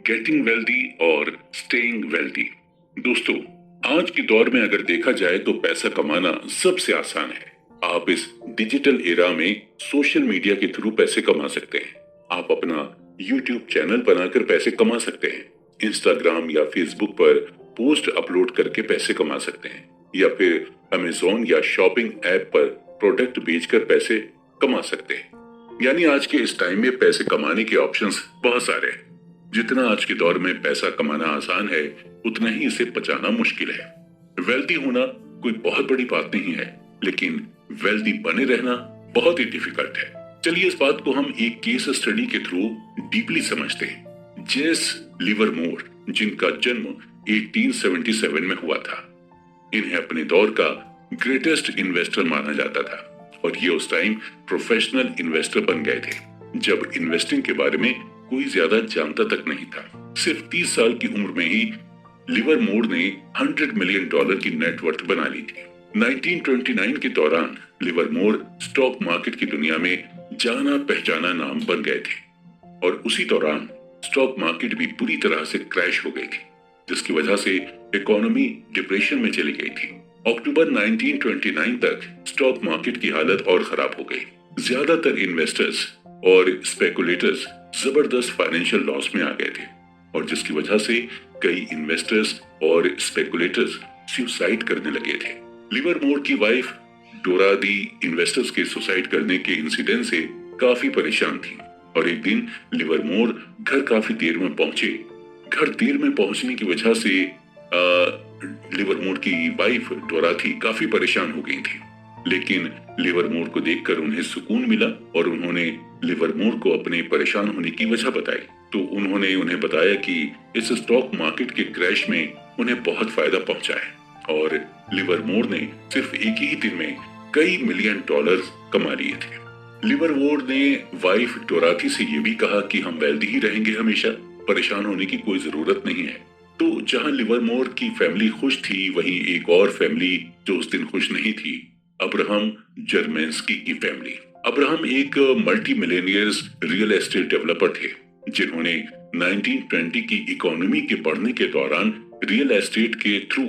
Getting wealthy और staying wealthy. दोस्तों, आज के दौर में अगर देखा जाए तो पैसा कमाना सबसे आसान है। आप इस डिजिटल एरा में सोशल मीडिया के थ्रू पैसे कमा सकते हैं। आप अपना YouTube चैनल बनाकर पैसे कमा सकते हैं। इंस्टाग्राम या फेसबुक पर पोस्ट अपलोड करके पैसे कमा सकते हैं, या फिर अमेज़न या शॉपिंग ऐप पर प्रोडक्ट बेचकर पैसे कमा सकते हैं। यानी आज के इस टाइम में पैसे कमाने के ऑप्शंस बहुत सारे हैं। जितना आज के दौर में पैसा कमाना आसान है, उतना ही इसे बचाना मुश्किल है। वेल्दी होना कोई बहुत बड़ी बात नहीं है, लेकिन वेल्दी बने रहना बहुत ही डिफिकल्ट है। चलिए इस बात को हम एक केस स्टडी के थ्रू डीपली समझते हैं। जेस लिवरमोर, जिनका जन्म 1877 में हुआ था, इन्हें अपने दौर का ग्रेटेस्ट इन्वेस्टर माना जाता था और ये उस टाइम प्रोफेशनल इन्वेस्टर बन गए थे जब इन्वेस्टिंग के बारे में कोई ज्यादा जानता तक नहीं था। सिर्फ 30 साल की उम्र में ही लिवरमोर ने $100 मिलियन की नेटवर्थ बना ली थी। 1929 के दौरान लिवरमोर स्टॉक मार्केट की दुनिया में जाना पहचाना नाम बन गए थे और उसी दौरान स्टॉक मार्केट भी पूरी तरह से क्रैश हो गई थी, जिसकी वजह से इकोनॉमी डिप्रेशन में चली गई थी। अक्टूबर 1929 तक स्टॉक मार्केट की हालत और खराब हो गई। ज्यादातर इन्वेस्टर्स और स्पेकुलेटर्स जबरदस्त फाइनेंशियल लॉस में आ गए थे और जिसकी वजह से कई इन्वेस्टर्स और स्पेकुलेटर्स सुसाइड करने लगे थे। लिवरमोर की वाइफ डोरा दी इन्वेस्टर्स के सुसाइड करने के इंसिडेंट से काफी परेशान थी और एक दिन लिवरमोर घर काफी देर में पहुंचे। घर देर में पहुंचने की वजह से लिवरमोर की वाइफ डोरा थी काफी परेशान हो गई थी, लेकिन लिवरमोर को देखकर उन्हें सुकून मिला और उन्होंने लिवरमोर को अपने परेशान होने की वजह बताई। तो उन्होंने उन्हें बताया कि इस स्टॉक मार्केट के क्रैश में उन्हें बहुत फायदा पहुंचा है और लिवरमोर ने सिर्फ एक ही दिन में कई मिलियन डॉलर कमा लिए थे। लिवरमोर ने वाइफ डोराथी से ये भी कहा कि हम वेल्दी ही रहेंगे हमेशा, परेशान होने की कोई जरूरत नहीं है। तो जहां लिवरमोर की फैमिली खुश थी, वहीं एक और फैमिली जो उस दिन खुश नहीं थी, अब्राहम जर्मेंस्की की फैमिली। अब्राहम एक multi millionaires real estate developer थे, जिन्होंने 1920 की इकोनॉमी के बढ़ने के दौरान रियल एस्टेट के थ्रू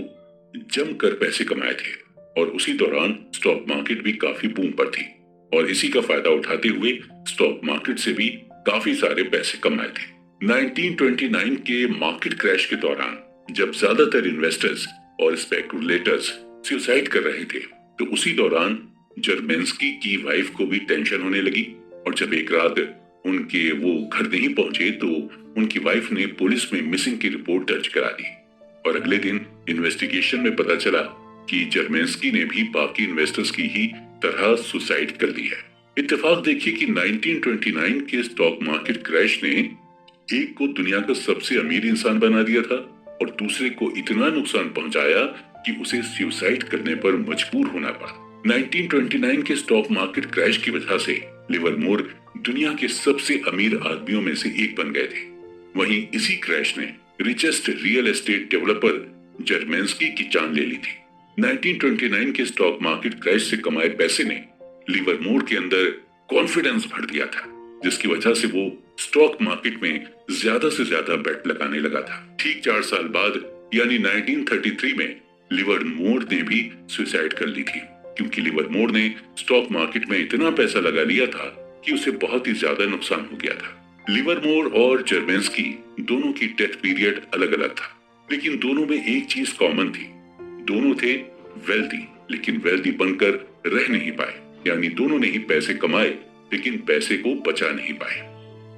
जमकर पैसे कमाए थे और उसी दौरान स्टॉक मार्केट भी काफी बूम पर थी और इसी का फायदा उठाते हुए स्टॉक मार्केट से भी काफी सारे पैसे कमाए थे। 1929 के मार्केट क्रैश के दौरान जब ज्यादातर इन्वेस्टर्स और स्पेकुलेटर्स सुसाइड कर रहे थे, तो उसी दौरान जर्मेंस्की की वाइफ को भी टेंशन होने लगी और जब एक रात उनके वो घर नहीं पहुंचे तो उनकी वाइफ ने पुलिस में मिसिंग की रिपोर्ट दर्ज करा दी और अगले दिन इन्वेस्टिगेशन में पता चला कि जर्मेंस्की ने भी बाकी इन्वेस्टर्स की ही तरह सुसाइड कर ली है। इत्तेफाक देखिए कि 1929 के स्टॉक मार्केट क्रैश ने एक को दुनिया का सबसे अमीर इंसान बना दिया था और दूसरे को इतना नुकसान पहुंचाया कि उसे सुसाइड करने पर मजबूर होना पड़ा। 1929 के स्टॉक मार्केट क्रैश की वजह से लिवरमोर दुनिया के सबसे अमीर आदमियों में से एक बन गए थे। वहीं इसी क्रैश ने रिचेस्ट रियल एस्टेट डेवलपर जर्मेंस्की की जान ले ली थी। 1929 के स्टॉक मार्केट क्रैश से कमाए पैसे ने लिवरमोर के अंदर कॉन्फिडेंस भर दिया था, जिसकी वजह से वो स्टॉक मार्केट में ज्यादा से ज्यादा बेट लगाने लगा था। ठीक 4 साल बाद यानी 1933 में लिवरमोर ने भी सुसाइड कर ली थी, क्योंकि लिवरमोर ने स्टॉक मार्केट में इतना पैसा लगा लिया था कि उसे बहुत ही ज्यादा नुकसान हो गया था। लिवरमोर और जर्मेंस्की दोनों की डेथ पीरियड अलग अलग था, लेकिन दोनों में एक चीज कॉमन थी। दोनों थे वेल्दी, लेकिन वेल्दी बनकर रह नहीं पाए, यानी दोनों ने ही पैसे कमाए लेकिन पैसे को बचा नहीं पाए।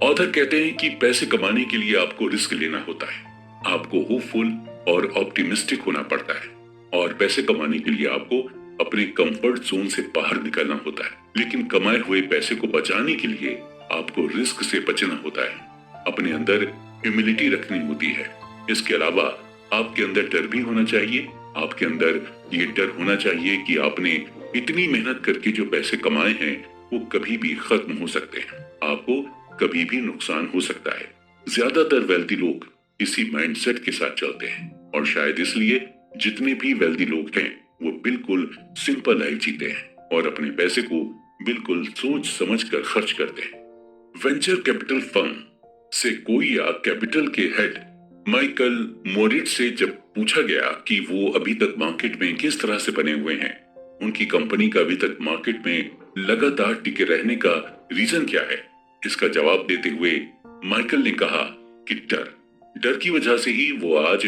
ऑथर कहते हैं कि पैसे कमाने के लिए आपको रिस्क लेना होता है, आपको होपफुल और ऑप्टिमिस्टिक होना पड़ता है और पैसे कमाने के लिए आपको अपने कंफर्ट जोन से बाहर निकलना होता है। लेकिन कमाए हुए पैसे को बचाने के लिए आपको रिस्क से बचना होता है, अपने अंदर ह्यूमिलिटी रखनी होती है। इसके अलावा आपके अंदर डर भी होना चाहिए। आपके अंदर ये डर होना चाहिए कि आपने इतनी मेहनत करके जो पैसे कमाए हैं वो कभी भी खत्म हो सकते हैं, आपको कभी भी नुकसान हो सकता है। ज्यादातर वेल्दी लोग इसी माइंडसेट के साथ चलते हैं और शायद इसलिए जितने भी वेल्दी लोग हैं वो बिल्कुल सिंपल लाइफ जीते हैं और अपने पैसे को बिल्कुल सोच समझ कर खर्च करते हैं। वेंचर कैपिटल फर्म सेक्वोइया कैपिटल के हेड माइकल मोरिट्ज से जब पूछा गया कि वो अभी तक मार्केट में किस तरह से बने हुए हैं, उनकी कंपनी का अभी तक मार्केट में लगातार टिके रहने का रीजन क्या है, इसका जवाब देते हुए माइकल ने कहा कि डर की वजह से ही वो आज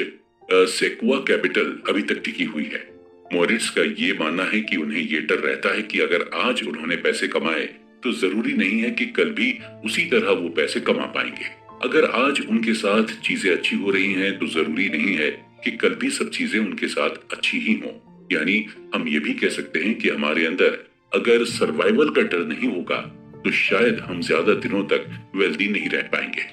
सेक्वा कैपिटल अभी तक टिकी हुई है। मोरिट्ज का ये मानना है कि उन्हें ये डर रहता है कि अगर आज उन्होंने पैसे कमाए तो जरूरी नहीं है कि कल भी उसी तरह वो पैसे कमा पाएंगे। अगर आज उनके साथ चीजें अच्छी हो रही हैं तो जरूरी नहीं है कि कल भी सब चीजें उनके साथ अच्छी ही हों। यानी हम ये भी कह सकते हैं कि हमारे अंदर अगर सर्वाइवल का डर नहीं होगा तो शायद हम ज्यादा दिनों तक वेल्दी नहीं रह पाएंगे।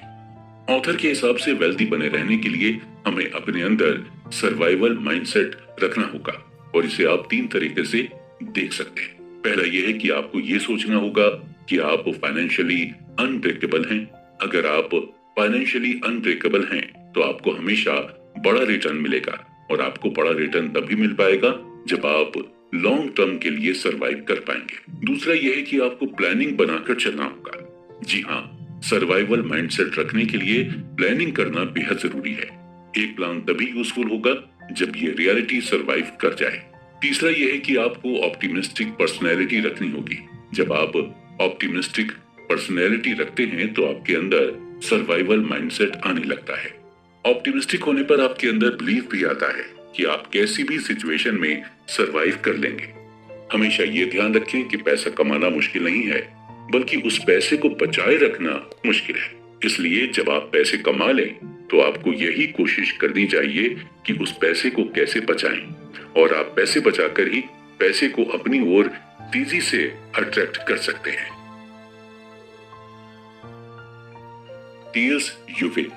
ऑथर के हिसाब से वेल्दी बने रहने के लिए हमें अपने अंदर सर्वाइवल माइंडसेट रखना होगा और इसे आप 3 तरीके से देख सकते हैं। पहला यह है कि आपको ये सोचना होगा कि आप फाइनेंशियली अनब्रेकेबल हैं। अगर आप फाइनेंशियली अनब्रेकेबल हैं तो आपको हमेशा बड़ा रिटर्न मिलेगा और आपको बड़ा रिटर्न तभी मिल पाएगा जब आप लॉन्ग टर्म के लिए सरवाइव कर पाएंगे। दूसरा यह है कि आपको प्लानिंग बनाकर चलना होगा। जी हाँ, सर्वाइवल माइंडसेट रखने के लिए प्लानिंग करना बेहद जरूरी है। एक प्लान तभी यूजफुल होगा जब ये रियलिटी सरवाइव कर जाए। तीसरा यह है कि आपको ऑप्टिमिस्टिक पर्सनैलिटी रखनी होगी। जब आप ऑप्टिमिस्टिक पर्सनैलिटी रखते हैं तो आपके अंदर सर्वाइवल माइंडसेट आने लगता है। ऑप्टिमिस्टिक होने पर आपके अंदर बिलीफ भी आता है कि आप कैसी भी सिचुएशन में सरवाइव कर लेंगे। हमेशा ये ध्यान रखें कि पैसा कमाना मुश्किल नहीं है, बल्कि उस पैसे को बचाए रखना मुश्किल है। इसलिए जब आप पैसे कमा लें तो आपको यही कोशिश करनी चाहिए कि उस पैसे को कैसे बचाएं और आप पैसे बचाकर ही पैसे को अपनी ओर तेजी से अट्रैक्ट कर सकते हैं। Tears you win.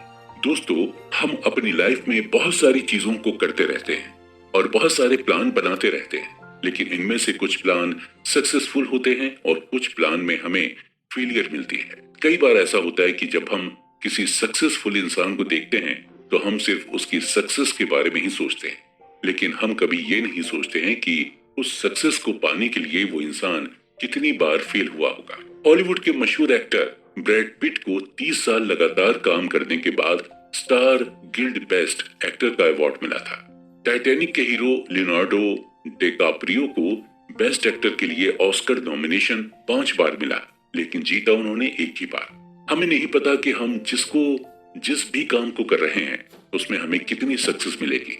दोस्तों, हम अपनी लाइफ में बहुत सारी चीजों को करते रहते हैं और बहुत सारे प्लान बनाते रहते हैं, लेकिन इनमें से कुछ प्लान सक्सेसफुल होते हैं और कुछ प्लान में हमें फेलियर मिलती है। कई बार ऐसा होता है कि जब हम किसी सक्सेसफुल इंसान को देखते हैं तो हम सिर्फ उसकी सक्सेस के बारे में ही सोचते हैं, लेकिन हम कभी ये नहीं सोचते हैं कि उस सक्सेस को पाने के लिए वो इंसान कितनी बार फेल हुआ होगा। हॉलीवुड के मशहूर एक्टर ब्रैड पिट को 30 साल लगातार काम करने के बाद स्टार गिल्ड बेस्ट एक्टर का अवार्ड मिला था। टाइटैनिक के हीरो लियोनार्डो डिकाप्रियो को बेस्ट एक्टर के लिए ऑस्कर नॉमिनेशन 5 बार मिला, लेकिन जीता उन्होंने एक ही बार। हमें नहीं पता कि हम जिस भी काम को कर रहे हैं उसमें हमें कितनी सक्सेस मिलेगी।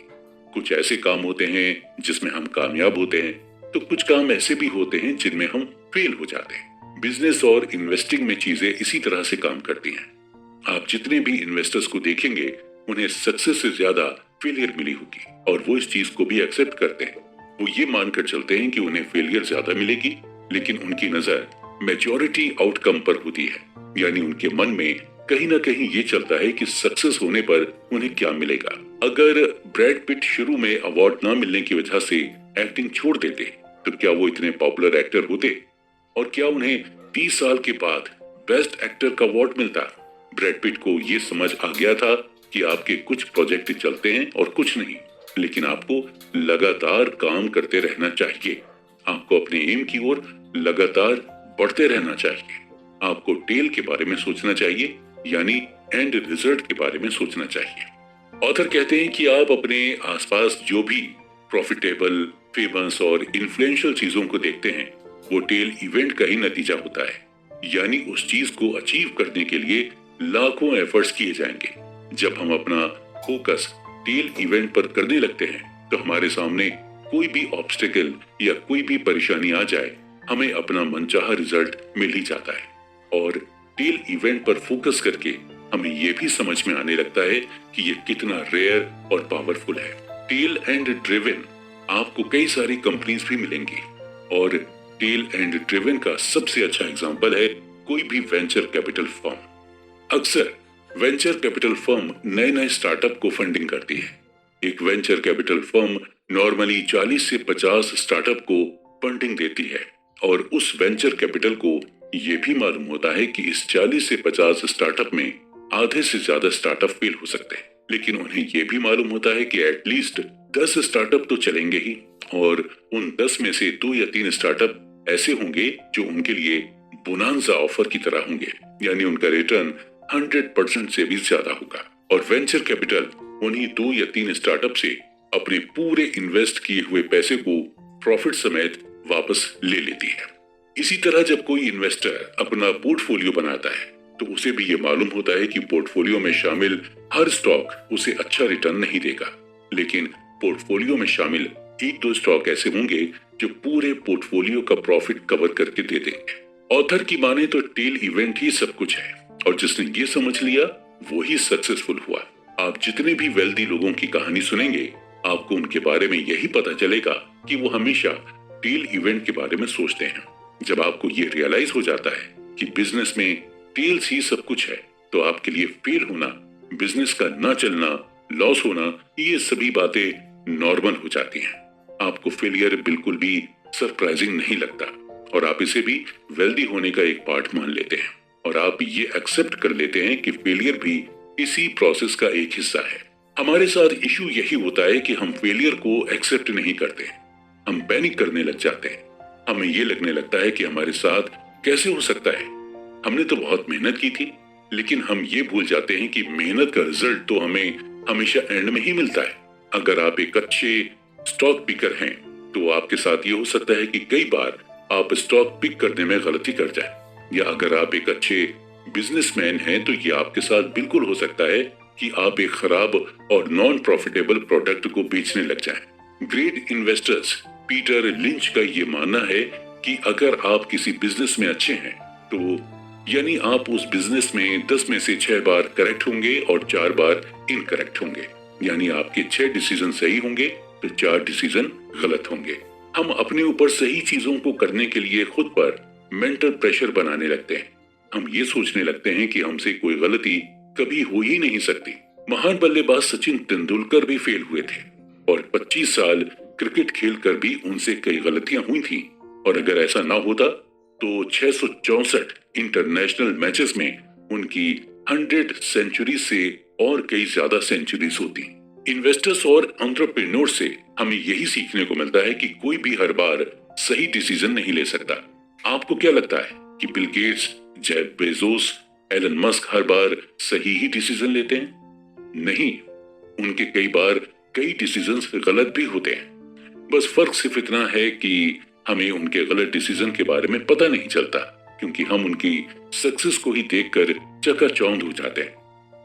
कुछ ऐसे काम होते हैं जिसमें हम कामयाब होते हैं, तो कुछ काम ऐसे भी होते हैं जिनमें हम फेल हो जाते हैं। बिजनेस और इन्वेस्टिंग में चीजें इसी तरह से काम करती हैं। आप जितने भी इन्वेस्टर्स को देखेंगे उन्हें सक्सेस से ज्यादा फेलियर मिली होगी और वो इस चीज को भी एक्सेप्ट करते हैं। वो ये मानकर चलते हैं कि उन्हें फेलियर ज्यादा मिलेगी, लेकिन उनकी नजर मेजॉरिटी आउटकम पर होती है। यानी उनके मन में कहीं ना कहीं ये चलता है कि सक्सेस होने पर उन्हें क्या मिलेगा। अगर ब्रैड पिट शुरू में अवार्ड ना मिलने की वजह से एक्टिंग छोड़ देते तो क्या वो इतने पॉपुलर एक्टर होते और क्या उन्हें 30 साल के बाद बेस्ट एक्टर का अवार्ड मिलता? ब्रैड पिट को ये समझ आ गया था कि आपके कुछ प्रोजेक्ट चलते हैं और कुछ नहीं, लेकिन आपको लगातार काम करते रहना चाहिए। आपको अपने एम की ओर लगातार बढ़ते रहना चाहिए। आपको टेल के बारे में सोचना चाहिए, यानी एंड रिजल्ट के बारे में सोचना चाहिए। ऑथर कहते हैं कि आप अपने आसपास जो भी प्रॉफिटेबल, फेमस और इन्फ्लुएंशियल चीजों को देखते हैं वो टेल इवेंट का ही नतीजा होता है। यानी उस चीज को अचीव करने के लिए लाखों एफर्ट्स किए जाएंगे। जब हम अपना फोकस टेल इवेंट पर करने लगते हैं तो हमारे सामने कोई भी ऑब्स्टिकल या कोई भी परेशानी आ जाए, हमें अपना मनचाहा रिजल्ट मिल ही जाता है। और टेल इवेंट पर फोकस करके हमें यह भी समझ में आने लगता है कि ये कितना रेयर और पावरफुल है। टेल एंड ड्रिवन आपको कई सारी कंपनीज भी मिलेंगी और टेल एंड ड्रिवन का सबसे अच्छा एग्जांपल है कोई भी वेंचर कैपिटल फर्म। अक्सर वेंचर कैपिटल फर्म नए स्टार्टअप को फंडिंग करती है। एक वेंचर कैपिटल फर्म नॉर्मली 40 से 50 स्टार्टअप को फंडिंग देती है और उस वेंचर कैपिटल को ये भी मालूम होता है कि इस 40 से 50 स्टार्टअप में आधे से ज्यादा स्टार्टअप फेल हो सकते हैं, लेकिन उन्हें ये भी मालूम होता है कि एटलीस्ट 10 स्टार्टअप तो चलेंगे ही और उन 10 में से 2 या 3 स्टार्टअप ऐसे होंगे जो उनके लिए बोनांजा ऑफर की तरह होंगे। यानी उनका रिटर्न 100% से भी ज्यादा होगा। और वेंचर कैपिटल उन्हीं 2 या 3 स्टार्टअप से अपने पूरे इन्वेस्ट किए हुए पैसे को प्रॉफिट समेत वापस ले लेती है। इसी तरह जब कोई इन्वेस्टर अपना पोर्टफोलियो बनाता है तो उसे भी ये मालूम होता है कि पोर्टफोलियो में शामिल हर स्टॉक उसे अच्छा रिटर्न नहीं देगा, लेकिन पोर्टफोलियो में शामिल 1-2 स्टॉक ऐसे होंगे जो पूरे पोर्टफोलियो का प्रॉफिट कवर करके दे देंगे। ऑथर की माने तो टेल इवेंट ही सब कुछ है, और जिसने ये समझ लिया वो ही सक्सेसफुल हुआ। आप जितने भी वेल्दी लोगों की कहानी सुनेंगे, आपको उनके बारे में यही पता चलेगा कि वो हमेशा टेल इवेंट के बारे में सोचते हैं। जब आपको ये रियलाइज हो जाता है कि बिजनेस में टेल्स ही सब कुछ है, तो आपके लिए फेल होना, बिजनेस का ना चलना, लॉस होना, ये सभी बातें नॉर्मल हो जाती हैं। आपको फेलियर बिल्कुल भी सरप्राइजिंग नहीं लगता, और आप इसे भी वेल्दी होने का एक पार्ट मान लेते हैं, और आप ये एक्सेप्ट कर लेते हैं कि फेलियर भी इसी प्रोसेस का एक हिस्सा है। हमारे साथ इशू यही होता है कि हम फेलियर को एक्सेप्ट नहीं करते, हम पैनिक करने लग जाते हैं। हमें ये लगने लगता है कि हमारे साथ कैसे हो सकता है, हमने तो बहुत मेहनत की थी। लेकिन हम ये भूल जाते हैं कि मेहनत का रिजल्ट तो हमें हमेशा एंड में ही मिलता है। अगर आप एक अच्छे स्टॉक पिकर हैं तो आपके साथ ये हो सकता है कि कई बार आप स्टॉक पिक करने में गलती कर जाए, या अगर आप एक अच्छे बिजनेसमैन हैं तो ये आपके साथ बिल्कुल हो सकता है कि आप एक खराब और नॉन प्रॉफिटेबल प्रोडक्ट को बेचने लग जाएं। ग्रेट इन्वेस्टर्स पीटर लिंच का ये मानना है कि अगर आप किसी बिजनेस में अच्छे हैं तो यानी आप उस बिजनेस में 10 में से 6 बार करेक्ट होंगे और 4 बार इनकरेक्ट होंगे, यानी आपके 6 डिसीजन सही होंगे तो 4 डिसीजन गलत होंगे। हम अपने ऊपर सही चीजों को करने के लिए खुद पर मेंटल प्रेशर बनाने लगते हैं। हम ये सोचने लगते हैं कि हमसे कोई गलती कभी हो ही नहीं सकती। महान बल्लेबाज सचिन तेंदुलकर भी फेल हुए थे, और 25 साल क्रिकेट खेलकर भी उनसे कई गलतियां हुई थी, और अगर ऐसा ना होता तो 664 इंटरनेशनल मैचेस में उनकी 100 सेंचुरी से और कई ज्यादा सेंचुरीज होती। इन्वेस्टर्स और एंटरप्रेन्योर्स से हमें यही सीखने को मिलता है कि कोई भी हर बार सही डिसीजन नहीं ले सकता। आपको क्या लगता है कि Bill Gates, Jeff Bezos, Elon Musk हर बार सही ही डिसीजन लेते हैं? नहीं, उनके कई बार कई डिसीजंस गलत भी होते हैं। बस फर्क सिर्फ इतना है कि हमें उनके गलत डिसीजन के बारे में पता नहीं चलता, क्योंकि हम उनकी सक्सेस को ही देखकर चकाचौंध हो जाते हैं।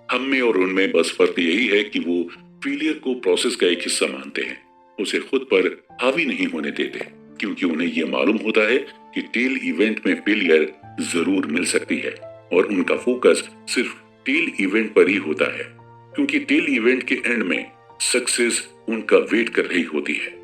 हम में और उनमें बस फर्क यही है कि वो फेलियर को प्रोसेस का एक हिस्सा मानते हैं, उसे खुद पर हावी नहीं होने देते, क्योंकि उन्हें यह मालूम होता है कि टेल इवेंट में फेलियर जरूर मिल सकती है, और उनका फोकस सिर्फ टेल इवेंट पर ही होता है, क्योंकि टेल इवेंट के एंड में सक्सेस उनका वेट कर रही होती है।